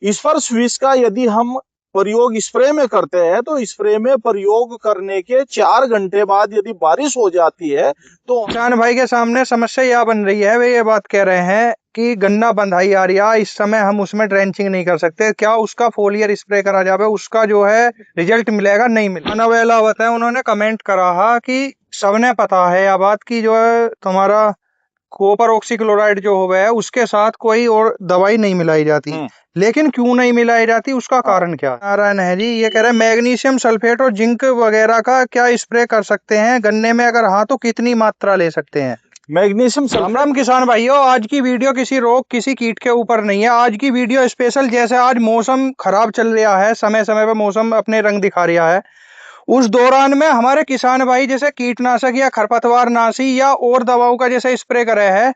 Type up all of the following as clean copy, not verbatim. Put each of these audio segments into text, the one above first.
स्पर्श विष का यदि हम प्रयोग स्प्रे में करते हैं तो स्प्रे में प्रयोग करने के 4 घंटे बाद यदि बारिश हो जाती है तो किसान भाई के सामने समस्या यह बन रही है, वे ये बात कह रहे हैं कि गन्ना बंधाई आ रही है, इस समय हम उसमें ड्रेंचिंग नहीं कर सकते, क्या उसका फोलियर स्प्रे करा जाए, उसका जो है रिजल्ट मिलेगा नहीं मिलेगा। अनवेलावत है, उन्होंने कमेंट करा कि सबने पता है यह बात की जो है तुम्हारा कॉपर ऑक्सीक्लोराइड जो हो है उसके साथ कोई और दवाई नहीं मिलाई जाती, लेकिन क्यों नहीं मिलाई जाती, उसका कारण क्या है? नारायण है जी, ये कह रहे हैं मैग्नीशियम सल्फेट और जिंक वगैरह का क्या स्प्रे कर सकते हैं गन्ने में, अगर हाँ तो कितनी मात्रा ले सकते हैं? मैग्नीशियम राम राम किसान भाइयों, आज की वीडियो किसी रोग किसी कीट के ऊपर नहीं है। आज की वीडियो स्पेशल, जैसे आज मौसम खराब चल रहा है, समय समय पर मौसम अपने रंग दिखा रहा है, उस दौरान में हमारे किसान भाई जैसे कीटनाशक या खरपतवार नाशी या और दवाओं का जैसे स्प्रे करे हैं,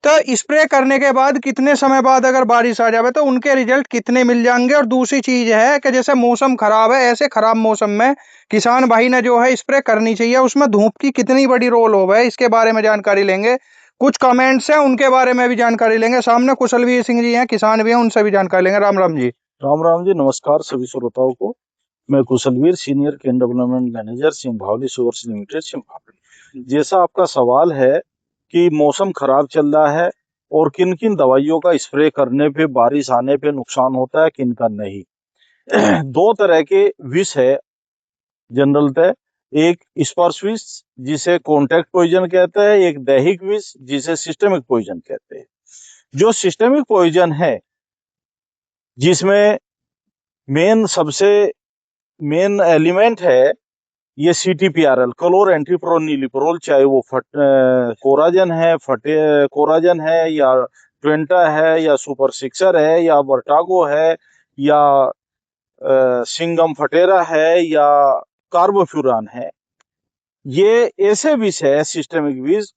तो स्प्रे करने के बाद कितने समय बाद अगर बारिश आ जाए तो उनके रिजल्ट कितने मिल जाएंगे। और दूसरी चीज है कि जैसे मौसम खराब है, ऐसे खराब मौसम में किसान भाई ने जो है स्प्रे करनी चाहिए, उसमें धूप की कितनी बड़ी रोल हो है, इसके बारे में जानकारी लेंगे। कुछ कमेंट्स हैं उनके बारे में भी जानकारी लेंगे। सामने कुशलवीर सिंह जी हैं, किसान भी हैं, उनसे भी जानकारी लेंगे। राम राम जी। राम राम जी, नमस्कार सभी श्रोताओं को। मैं Kushalveer, senior cane development manager, Simbhaoli sugars limited, Simbhaoli. जैसा आपका सवाल है कि मौसम खराब चल रहा है और किन किन दवाइयों का स्प्रे करने पे बारिश आने पे नुकसान होता है, किन का नहीं। दो तरह के विष है जनरलतः, एक स्पर्श विष जिसे कॉन्टैक्ट पॉइजन कहते हैं, एक दैहिक विष जिसे सिस्टमिक पॉइजन कहते हैं। जो सिस्टमिक पॉइजन है जिसमें सबसे मेन एलिमेंट है ये CTPRL, क्लोर एंटीप्रोनिलिप्रोल, चाहे वो कोराजन है, कोराजन है या ट्वेंटा है या सुपर सिक्सर है या वर्टागो है या सिंगम फटेरा है या कार्बोफ्यूरान है। ये ऐसे विष है सिस्टमिक विष,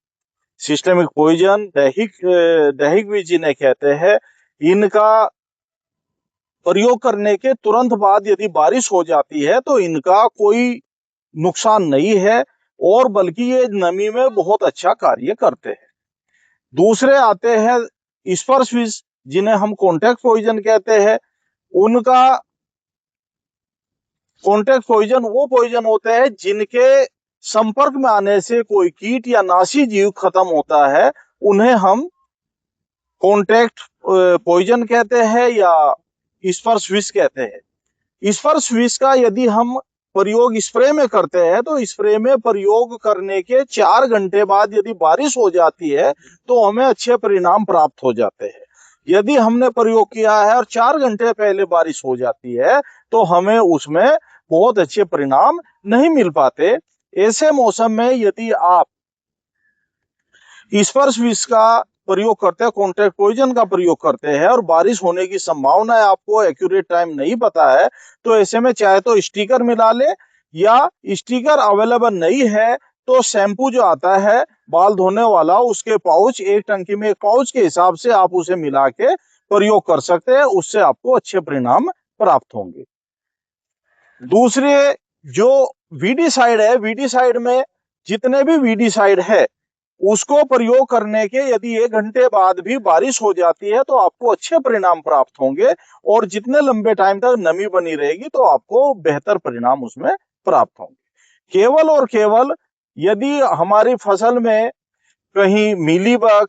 सिस्टमिक पॉइजन, दैहिक विष जिन्हें कहते हैं। इनका प्रयोग करने के तुरंत बाद यदि बारिश हो जाती है तो इनका कोई नुकसान नहीं है और बल्कि ये नमी में बहुत अच्छा कार्य करते हैं। दूसरे आते हैं स्पर्श विष जिन्हें हम कॉन्टैक्ट पॉइजन कहते हैं। उनका कॉन्टैक्ट पॉइजन वो पॉइजन होते हैं जिनके संपर्क में आने से कोई कीट या नाशी जीव खत्म होता है, उन्हें हम कॉन्टैक्ट पॉइजन कहते हैं या स्पर्श विष कहते हैं। स्पर्श विष का यदि हम प्रयोग स्प्रे में करते हैं तो स्प्रे में प्रयोग करने के 4 घंटे बाद यदि बारिश हो जाती है तो हमें अच्छे परिणाम प्राप्त हो जाते हैं। यदि हमने प्रयोग किया है और 4 घंटे पहले बारिश हो जाती है तो हमें उसमें बहुत अच्छे परिणाम नहीं मिल पाते। ऐसे मौसम में यदि आप स्पर्श विष का प्रयोग करते हैं, कॉन्टैक्ट पॉइजन का प्रयोग करते हैं और बारिश होने की संभावना है, आपको एक्यूरेट टाइम नहीं पता है, तो ऐसे में चाहे तो स्टिकर मिला ले या स्टिकर अवेलेबल नहीं है तो शैम्पू जो आता है बाल धोने वाला, उसके पाउच, एक टंकी में एक पाउच के हिसाब से आप उसे मिला के प्रयोग कर सकते हैं। उससे आपको अच्छे परिणाम प्राप्त होंगे। दूसरे जो वीडीसाइड है, वीडीसाइड में जितने भी वीडीसाइड है उसको प्रयोग करने के यदि 1 घंटे बाद भी बारिश हो जाती है तो आपको अच्छे परिणाम प्राप्त होंगे और जितने लंबे टाइम तक नमी बनी रहेगी तो आपको बेहतर परिणाम उसमें प्राप्त होंगे। केवल और केवल यदि हमारी फसल में कहीं मीली बग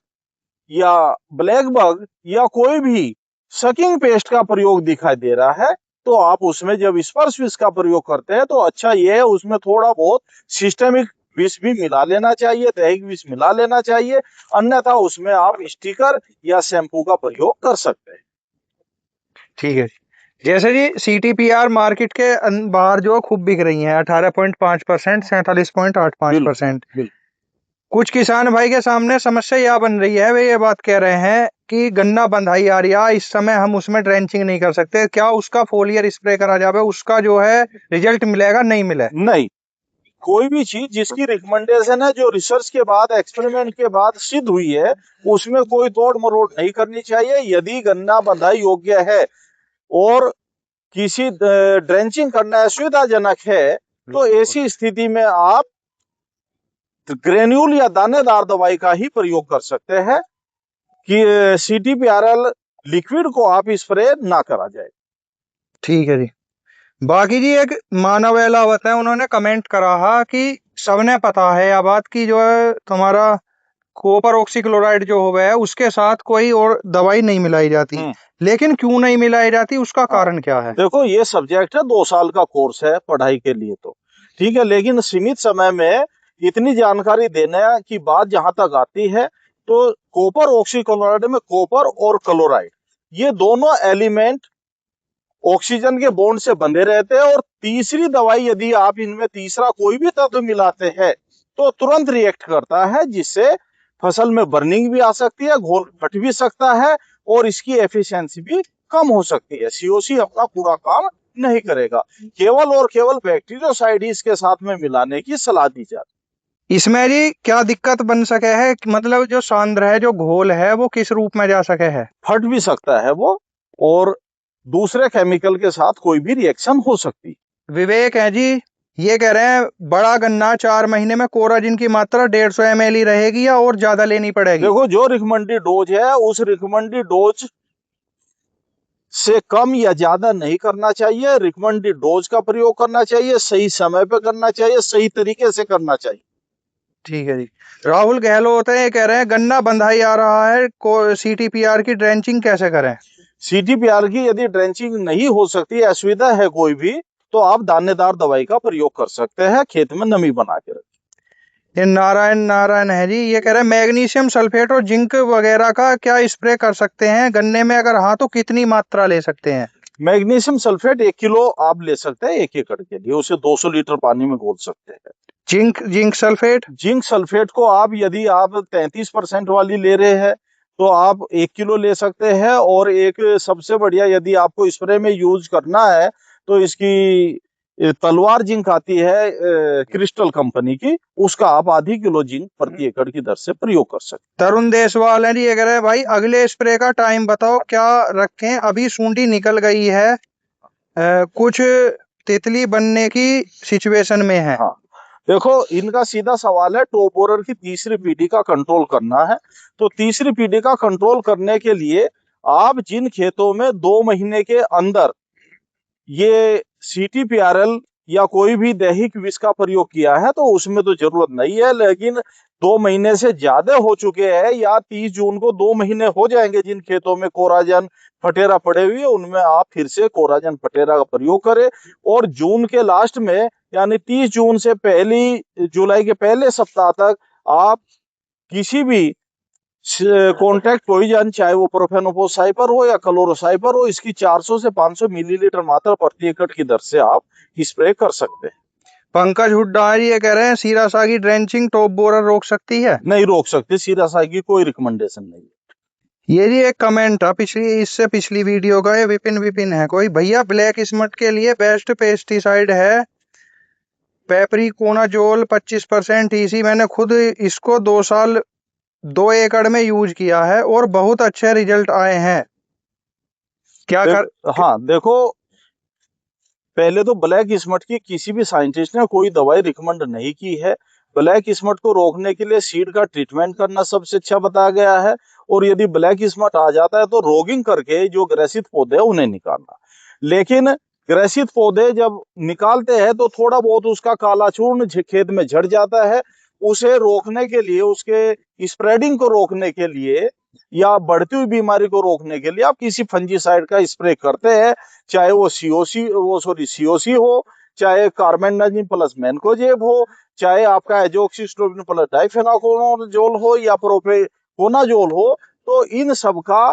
या ब्लैक बग या कोई भी सकिंग पेस्ट का प्रयोग दिखाई दे रहा है तो आप उसमें जब स्पर्श विष का प्रयोग करते हैं तो अच्छा ये है उसमें थोड़ा बहुत सिस्टमिक विष भी मिला लेना चाहिए, दैहिक विष मिला लेना चाहिए, अन्यथा उसमें आप स्टिकर या शैम्पू का प्रयोग कर सकते हैं। ठीक है, जैसे जी CTPR मार्केट के बाहर जो खूब बिक रही हैं 18.5%, 47.85%। कुछ किसान भाई के सामने समस्या यह बन रही है, वे ये बात कह रहे हैं कि गन्ना बंधाई आ रही है, इस समय हम उसमें ड्रेंचिंग नहीं कर सकते, क्या उसका फोलियर स्प्रे करा जाए, उसका जो है रिजल्ट मिलेगा नहीं मिलेगा? नहीं, कोई भी चीज जिसकी रिकमेंडेशन है, जो रिसर्च के बाद, एक्सपेरिमेंट के बाद सिद्ध हुई है, उसमें कोई तोड़ मरोड़ नहीं करनी चाहिए। यदि गन्ना बंधाई योग्य है और किसी ड्रेंचिंग करना सुविधाजनक है तो ऐसी स्थिति में आप ग्रेन्यूल या दानेदार दवाई का ही प्रयोग कर सकते हैं कि CTPRL लिक्विड को आप स्प्रे ना करा जाए। ठीक है जी। बाकी जी एक मानव एलावत है, उन्होंने कमेंट करा है कि सबने पता है यह बात की जो है तुम्हारा कॉपर ऑक्सीक्लोराइड जो हो है उसके साथ कोई और दवाई नहीं मिलाई जाती, लेकिन क्यों नहीं मिलाई जाती, उसका हाँ, कारण क्या है? देखो ये सब्जेक्ट है, 2 साल का कोर्स है पढ़ाई के लिए तो ठीक है, लेकिन सीमित समय में इतनी जानकारी देने की बात जहां तक आती है तो कॉपर ऑक्सीक्लोराइड में कॉपर और क्लोराइड ये दोनों एलिमेंट ऑक्सीजन के बॉन्ड से बंधे रहते हैं, और तीसरी दवाई यदि आप इनमें तीसरा कोई भी तत्व मिलाते हैं तो तुरंत रिएक्ट करता है, जिससे फसल में बर्निंग भी आ सकती है, घोल फट भी सकता है, और इसकी एफिशिएंसी भी कम हो सकती है। सीओसी अपना पूरा काम नहीं करेगा, केवल और केवल बैक्टीरियोसाइड इसके साथ में मिलाने की सलाह दी जाती इसमें जी क्या दिक्कत बन सके है, मतलब जो सांद्र है, जो घोल है, वो किस रूप में जा सके है? फट भी सकता है वो, और दूसरे केमिकल के साथ कोई भी रिएक्शन हो सकती। विवेक है जी, ये कह रहे हैं बड़ा गन्ना 4 महीने में कोराजिन की मात्रा 150 ml ही रहेगी या और ज्यादा लेनी पड़ेगी? देखो जो रिकमेंडेड डोज है उस रिकमेंडेड डोज से कम या ज्यादा नहीं करना चाहिए। रिकमेंडेड डोज का प्रयोग करना चाहिए, सही समय पे करना चाहिए, सही तरीके से करना चाहिए। ठीक है जी। राहुल गहलोत है, ये कह रहे हैं गन्ना बंधाई आ रहा है, CTPR की ड्रेंचिंग कैसे करें? सीटीपीआर की यदि ड्रेंचिंग नहीं हो सकती, असुविधा है कोई भी, तो आप दानेदार दवाई का प्रयोग कर सकते हैं, खेत में नमी बना के रखें। ये नारायण नारायण है जी, ये कह रहे हैं मैग्नीशियम सल्फेट और जिंक वगैरह का क्या स्प्रे कर सकते हैं गन्ने में, अगर हाँ तो कितनी मात्रा ले सकते हैं? मैग्नीशियम सल्फेट 1 किलो आप ले सकते हैं 1 एकड़ के लिए, उसे 200 लीटर पानी में घोल सकते हैं। Zinc sulphate? जिंक सल्फेट को आप यदि आप 33% वाली ले रहे हैं तो आप 1 किलो ले सकते हैं, और एक सबसे बढ़िया यदि आपको स्प्रे में यूज करना है तो इसकी तलवार जिंक आती है क्रिस्टल कंपनी की, उसका आप आधी किलो जिंक प्रति एकड़ की दर से प्रयोग कर सकते तरुण देसवाल है जी, ये कह रहे हैं भाई अगले स्प्रे का टाइम बताओ, क्या रखें, अभी सूंडी निकल गई है, कुछ तितली बनने की सिचुएशन में है। हैं। हाँ, देखो इनका सीधा सवाल है, टॉप बोरर की तीसरी पीढ़ी का कंट्रोल करना है, तो तीसरी पीढ़ी का कंट्रोल करने के लिए आप जिन खेतों में 2 महीने के अंदर ये CTPRL या कोई भी दैहिक विष का प्रयोग किया है तो उसमें तो जरूरत नहीं है, लेकिन 2 महीने से ज्यादा हो चुके हैं या 30 जून को 2 महीने हो जाएंगे जिन खेतों में कोराजन फटेरा पड़े हुए, उनमें आप फिर से कोराजन फटेरा का प्रयोग करें, और जून के लास्ट में यानी 30 जून से पहली जुलाई के पहले सप्ताह तक आप किसी भी कॉन्टैक्ट पॉइजन, चाहे वो प्रोफेनोफोसाइपर हो या क्लोरोसाइपर हो, इसकी 400 से 500 मिलीलीटर मात्रा प्रति एकड़ की दर से आप स्प्रे कर सकते हैं। पंकज हुड्डा ये कह रहे हैं सीरासा की ड्रेंचिंग टॉप बोरर रोक सकती है? नहीं रोक सकते, सीरासा की कोई रिकमेंडेशन नहीं है। ये जी एक कमेंट है इससे पिछली वीडियो का, ये विपिन विपिन है कोई, भैया ब्लैक स्मट के लिए बेस्ट पेस्टिसाइड है पेपरिकोनाजोल 25% EC, मैंने खुद इसको 2 साल 2 एकड़ में यूज किया है और बहुत अच्छे रिजल्ट आए हैं। क्या कर हाँ देखो, पहले तो ब्लैक स्मट की किसी भी साइंटिस्ट ने कोई दवाई रिकमेंड नहीं की है। ब्लैक स्मट को रोकने के लिए सीड का ट्रीटमेंट करना सबसे अच्छा बताया गया है, और यदि ब्लैक स्मट आ जाता है तो रोगिंग करके जो ग्रसित पौधे हैं उन्हें निकालना। लेकिन ग्रसित पौधे जब निकालते हैं तो थोड़ा बहुत उसका काला चूर्ण खेत में झड़ जाता है, उसे रोकने के लिए, उसके स्प्रेडिंग को रोकने के लिए या बढ़ती हुई बीमारी को रोकने के लिए आप किसी फंजीसाइड का स्प्रे करते हैं, चाहे वो सीओसी हो, चाहे कार्बेंडाजिम प्लस मैनकोजेब हो, चाहे आपका एजोक्सिस्ट्रोबिन प्लस डाइफेनाकोनाजोल हो या प्रोपेकोनाजोल हो, तो इन सब का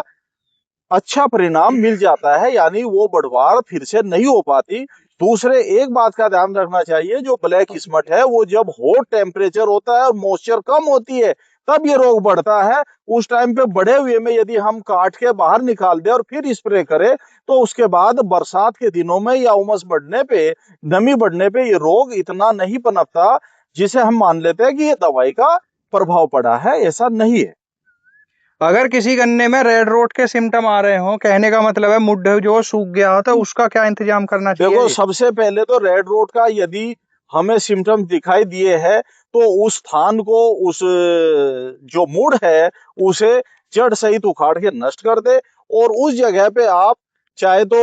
अच्छा परिणाम मिल जाता है, यानी वो बढ़वार फिर से नहीं हो पाती। दूसरे एक बात का ध्यान रखना चाहिए, जो ब्लैक स्मट है वो जब हॉट टेम्परेचर होता है और मॉइस्चर कम होती है तब ये रोग बढ़ता है। उस टाइम पे बढ़े हुए में यदि हम काट के बाहर निकाल दे और फिर स्प्रे करें तो उसके बाद बरसात के दिनों में या उमस बढ़ने पे, नमी बढ़ने पे ये रोग इतना नहीं पनपता जिसे हम मान लेते हैं कि ये दवाई का प्रभाव पड़ा है, ऐसा नहीं है। अगर किसी गन्ने में रेड रोट के सिम्टम आ रहे हो, कहने का मतलब है मुड जो सूख गया हो, तो उसका क्या इंतजाम करना चाहिए? देखो सबसे पहले तो रेड रोट का यदि हमें सिम्टम दिखाई दिए है तो उस स्थान को, उस जो मूड है उसे जड़ सहित उखाड़ के नष्ट कर दे, और उस जगह पे आप चाहे तो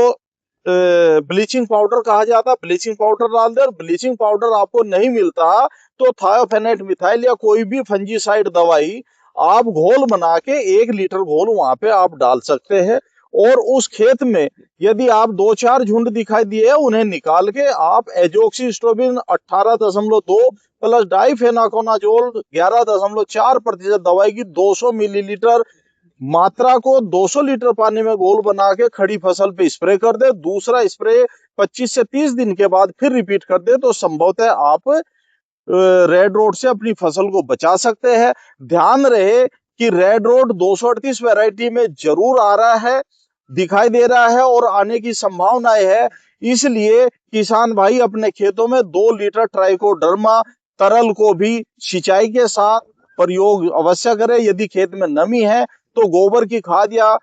ब्लीचिंग पाउडर कहा जाता है, ब्लीचिंग पाउडर डाल दे। और ब्लीचिंग पाउडर आपको नहीं मिलता तो थायोफेनेट मिथाइल या कोई भी फंजीसाइड दवाई आप घोल बना के 1 लीटर घोल वहां पे आप डाल सकते हैं। और उस खेत में यदि आप 2-4 झुंड दिखाई दिए उन्हें निकाल के आप एजोक्सिस्ट्रोबिन 18.2 प्लस डाइफेनाकोनाजोल 11.4% दवाई की 200 मिलीलीटर मात्रा को 200 लीटर पानी में घोल बना के खड़ी फसल पे स्प्रे कर दे। दूसरा स्प्रे 25 से 30 दिन के बाद फिर रिपीट कर दे तो संभवतः आप रेड रोड से अपनी फसल को बचा सकते हैं। ध्यान रहे कि रेड रोड 238 वैरायटी में जरूर आ रहा है, दिखाई दे रहा है और आने की संभावनाएं है। इसलिए किसान भाई अपने खेतों में 2 लीटर ट्राइकोडर्मा तरल को भी सिंचाई के साथ प्रयोग अवश्य करें। यदि खेत में नमी है तो गोबर की खाद या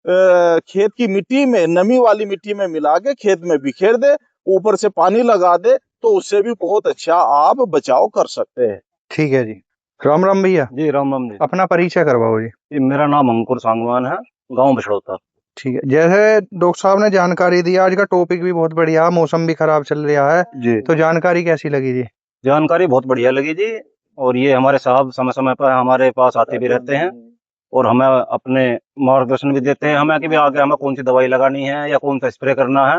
खेत की मिट्टी में, नमी वाली मिट्टी में मिला के खेत में बिखेर दे, ऊपर से पानी लगा दे तो उससे भी बहुत अच्छा आप बचाव कर सकते हैं। ठीक है जी। राम राम भैया जी। राम राम जी। अपना परिचय करवाओ जी। मेरा नाम अंकुर सांगवान है, गांव बछड़ौता। ठीक है, जैसे डॉक्टर साहब ने जानकारी दी, आज का टॉपिक भी बहुत बढ़िया है, मौसम भी खराब चल रहा है जी। तो जानकारी कैसी लगी जी? जानकारी बहुत बढ़िया लगी जी। और ये हमारे साहब समय समय पर हमारे पास आते भी रहते हैं और हमें अपने मार्गदर्शन भी देते हैं हमें कि भी आगे हमें कौन सी दवाई लगानी है या कौन सा स्प्रे करना है।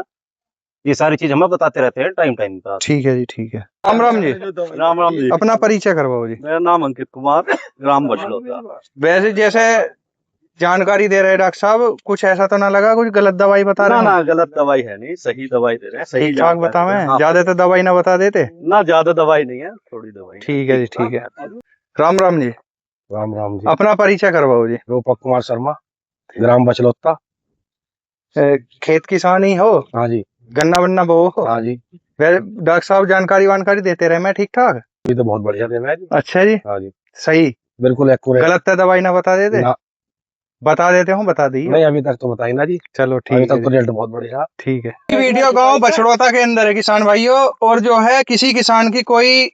ये सारी चीज हमें बताते रहते हैं टाइम टाइम पर। ठीक है जी, ठीक है। राम राम जी। राम राम जी। अपना परिचय करवाओ जी। मेरा नाम अंकित कुमार, ग्राम बछड़ौता। वैसे जैसे जानकारी दे रहे हैं डॉक्टर साहब, कुछ ऐसा तो ना लगा कुछ गलत दवाई बता रहे हैं? ना गलत दवाई है नहीं, सही दवाई दे रहे हैं, सही ठीक ठाक बतावे हैं, ज्यादा तो दवाई ना बता देते ना, ज्यादा दवाई नहीं है, थोड़ी दवाई। ठीक है जी, ठीक है। राम राम जी। राम राम जी। अपना परिचय करवाओ जी। रूपक कुमार शर्मा, ग्राम बछलौता। खेत किसान ही हो? हाँ जी। गन्ना वन्ना बो हो? हाँ जी। वैसे डॉक्टर साहब जानकारी वानकारी देते रहे, मैं ठीक ठाक? ये तो बहुत बढ़िया देना है जी। अच्छा जी। हाँ जी, सही, बिल्कुल एक्यूरेट। गलत तो दवाई ना बता देते? ना, बता देते हूँ, बता दी। नहीं अभी तक तो बताई ना जी। चलो अभी ठीक तक है तो जी। रिजल्ट बहुत बढ़िया। ठीक है। ये वीडियो गांव बछड़ौता के अंदर है किसान भाइयों, और जो है किसी किसान की कोई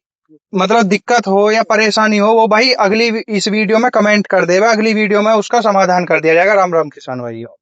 मतलब दिक्कत हो या परेशानी हो वो भाई अगली इस वीडियो में कमेंट कर देगा, अगली वीडियो में उसका समाधान कर दिया जाएगा। राम राम किसान भाइयों।